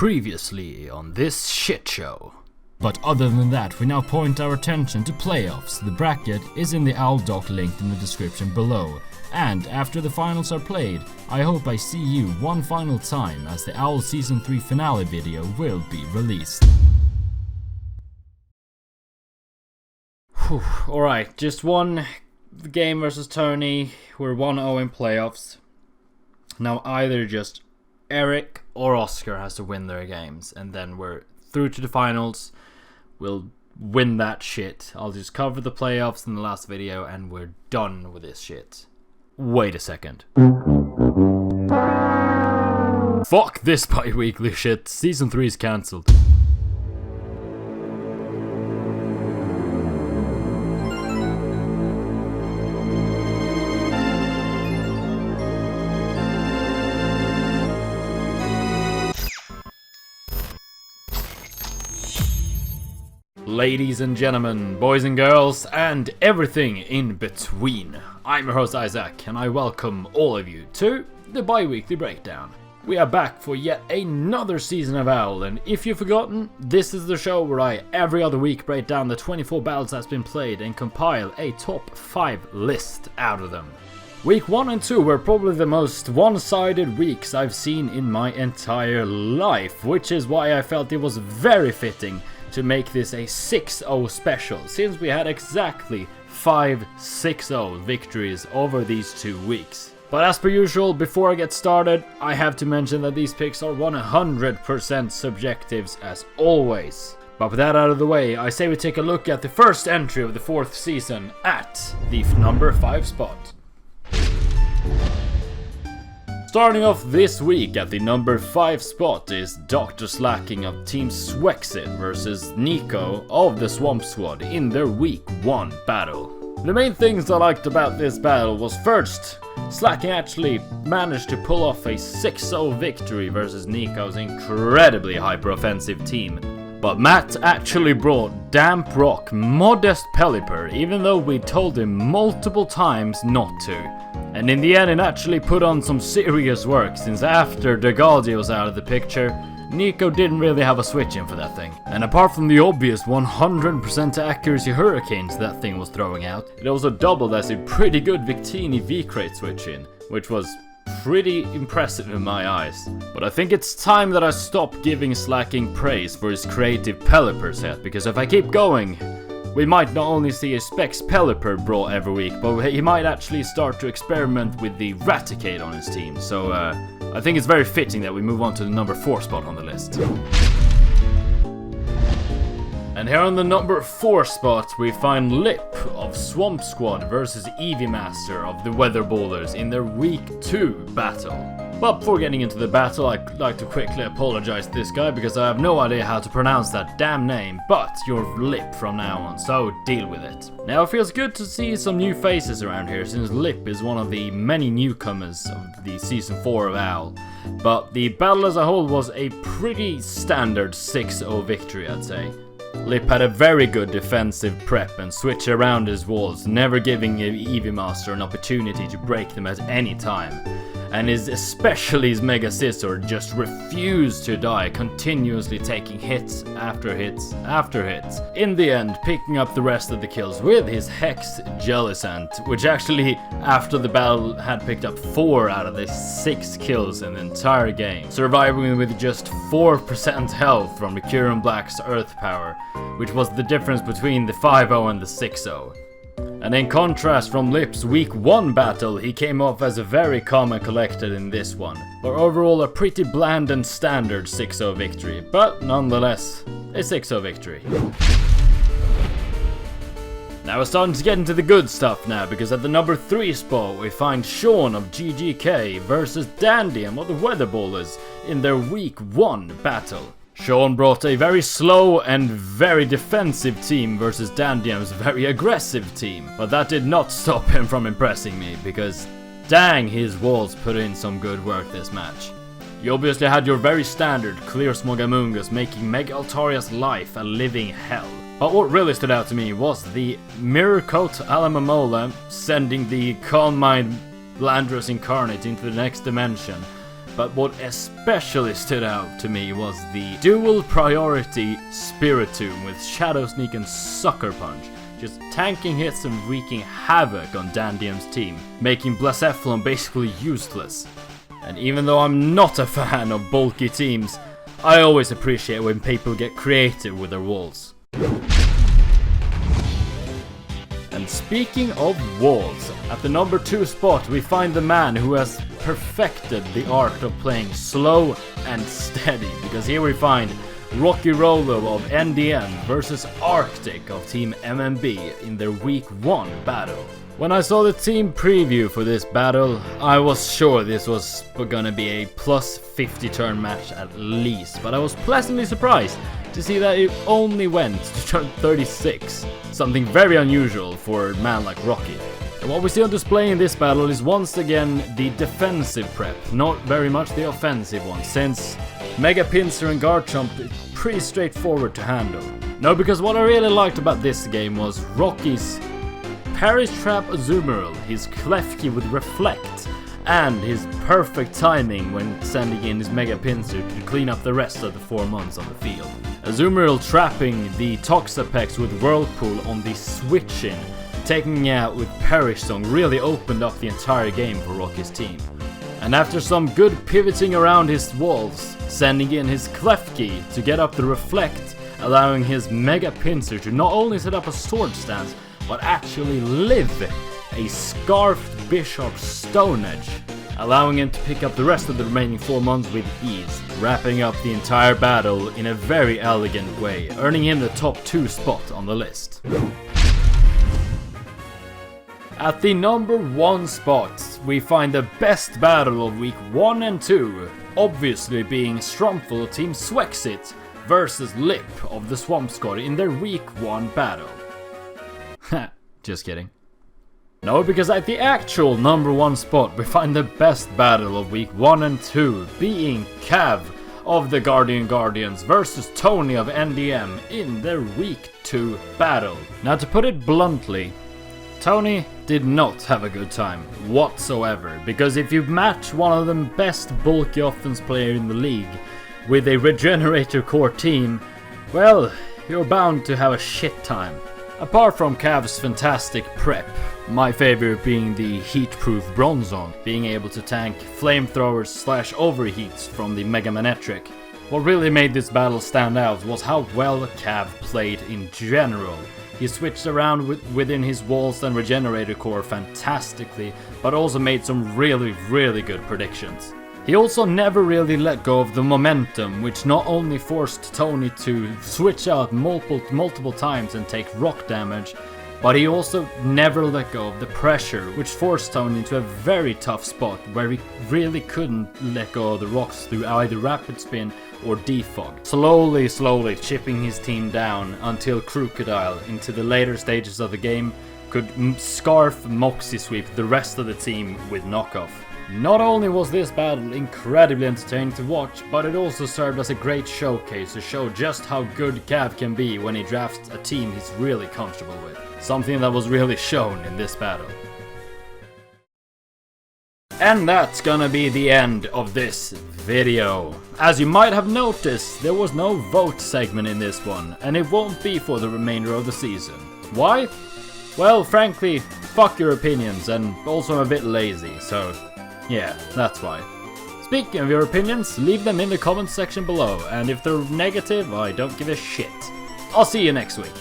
Previously on this shit show. But other than that, we now point our attention to playoffs. The bracket is in the OWL doc linked in the description below. And after the finals are played, I hope I see you one final time as the OWL Season 3 finale video will be released. Alright, just one game versus Tony. We're 1-0 in playoffs. Now either just Eric or Oscar has to win their games, and then we're through to the finals. We'll win that shit. I'll just cover the playoffs in the last video and we're done with this shit. Wait a second. Fuck this bi-weekly shit. Season 3 is cancelled. Ladies and gentlemen, boys and girls, and everything in between. I'm your host Isaac, and I welcome all of you to the Biweekly Breakdown. We are back for yet another season of OWL, and if you've forgotten, this is the show where I every other week break down the 24 battles that's been played and compile a top 5 list out of them. Week 1 and 2 were probably the most one-sided weeks I've seen in my entire life, which is why I felt it was very fitting to make this a 6-0 special, since we had exactly 5 6-0 victories over these 2 weeks. But as per usual, before I get started, I have to mention that these picks are 100% subjectives as always. But with that out of the way, I say we take a look at the first entry of the 4th season at the number 5 spot. Starting off this week at the number 5 spot is Dr.Slaking of Team Swexit versus Niko of the Swamp Squad in their week 1 battle. The main things I liked about this battle was first, Slaking actually managed to pull off a 6-0 victory versus Niko's incredibly hyper-offensive team. But Matt actually brought Damp Rock Modest Pelipper, even though we told him multiple times not to. And in the end it actually put on some serious work, since after Degadi was out of the picture, Niko didn't really have a switch in for that thing. And apart from the obvious 100% accuracy hurricanes that thing was throwing out, it also doubled as a pretty good Victini V-Crate switch in, which was pretty impressive in my eyes. But I think it's time that I stop giving Slaking praise for his creative Pelipper set, because if I keep going, we might not only see a Specs Pelipper brought every week, but he might actually start to experiment with the Raticate on his team. So I think it's very fitting that we move on to the number 4 spot on the list. And here on the number 4 spot, we find Lip of Swamp Squad versus Eeveemaster of the Weather Bowlers in their week 2 battle. But before getting into the battle, I'd like to quickly apologize to this guy because I have no idea how to pronounce that damn name, but you're Lip from now on, so deal with it. Now it feels good to see some new faces around here, since Lip is one of the many newcomers of the season 4 of OWL. But the battle as a whole was a pretty standard 6-0 victory, I'd say. Lip had a very good defensive prep and switch around his walls, never giving Eeveemaster an opportunity to break them at any time. And especially his Mega Scissor just refused to die, continuously taking hits after hits after hits. In the end, picking up the rest of the kills with his Hex Jellicent, which actually, after the battle, had picked up 4 out of the 6 kills in the entire game, surviving with just 4% health from the Kurin Black's Earth Power, which was the difference between the 5-0 and the 6-0. And in contrast from Lip's week 1 battle, he came off as a very calm and collected in this one. But overall a pretty bland and standard 6-0 victory, but nonetheless, a 6-0 victory. Now we're starting to get into the good stuff now, because at the number 3 spot we find Shawn of G.G.K versus Dandiam of the Weather Bowlers in their week 1 battle. Shawn brought a very slow and very defensive team versus Dandiam's very aggressive team, but that did not stop him from impressing me, because dang, his walls put in some good work this match. You obviously had your very standard Clear Smogamungus making Mega Altaria's life a living hell. But what really stood out to me was the Mirror Coat Alamamola sending the Calm Mind Landros Incarnate into the next dimension, But what especially stood out to me was the dual priority Spiritomb with Shadow Sneak and Sucker Punch, just tanking hits and wreaking havoc on Dandiam's team, making Blacephalon basically useless. And even though I'm not a fan of bulky teams, I always appreciate when people get creative with their walls. And speaking of walls, at the number 2 spot we find the man who has perfected the art of playing slow and steady, because here we find Rockyrolo of N.D.M versus Arctic of Team MMB in their Week 1 battle. When I saw the team preview for this battle, I was sure this was gonna be a plus 50 turn match at least, but I was pleasantly surprised to see that it only went to turn 36, something very unusual for a man like Rocky. And what we see on display in this battle is once again the defensive prep, not very much the offensive one, since Mega Pincer and Guard Chomp is pretty straightforward to handle. No, because what I really liked about this game was Rocky's Parry's Trap Azumarill, his Klefki with Reflect, and his perfect timing when sending in his Mega Pincer to clean up the rest of the 4 months on the field. Azumarill trapping the Toxapex with Whirlpool on the switch-in, taking out with Perish Song really opened up the entire game for Rocky's team. And after some good pivoting around his walls, sending in his Klefki to get up the Reflect, allowing his Mega Pincer to not only set up a sword stance, but actually live a Scarfed Bishop Stone Edge, allowing him to pick up the rest of the remaining 4 months with ease, wrapping up the entire battle in a very elegant way, earning him the top 2 spot on the list. At the number 1 spot, we find the best battle of Week 1 and 2, obviously being Strompfel Team Swexit versus Lip of the Swamp Squad in their Week 1 battle. Just kidding. No, because at the actual number 1 spot we find the best battle of Week 1 and 2, being Cav of the Guardians versus Tony of N.D.M in their Week 2 battle. Now, to put it bluntly, Tony did not have a good time whatsoever, because if you match one of the best bulky offense player in the league with a Regenerator core team, well, you're bound to have a shit time. Apart from Cav's fantastic prep, my favorite being the heat-proof Bronzong, being able to tank flamethrowers / overheats from the Mega Manetric. What really made this battle stand out was how well Cav played in general. He switched around within his walls and Regenerator core fantastically, but also made some really good predictions. He also never really let go of the momentum, which not only forced Tony to switch out multiple times and take rock damage, but he also never let go of the pressure, which forced Tony into a very tough spot where he really couldn't let go of the rocks through either Rapid Spin or Defog, slowly chipping his team down until Crocodile, into the later stages of the game, could scarf Moxie Sweep the rest of the team with knockoff. Not only was this battle incredibly entertaining to watch, but it also served as a great showcase to show just how good Cav can be when he drafts a team he's really comfortable with. Something that was really shown in this battle. And that's gonna be the end of this video. As you might have noticed, there was no vote segment in this one, and it won't be for the remainder of the season. Why? Well, frankly, fuck your opinions, and also I'm a bit lazy, so yeah, that's why. Speaking of your opinions, leave them in the comments section below, and if they're negative, I don't give a shit. I'll see you next week.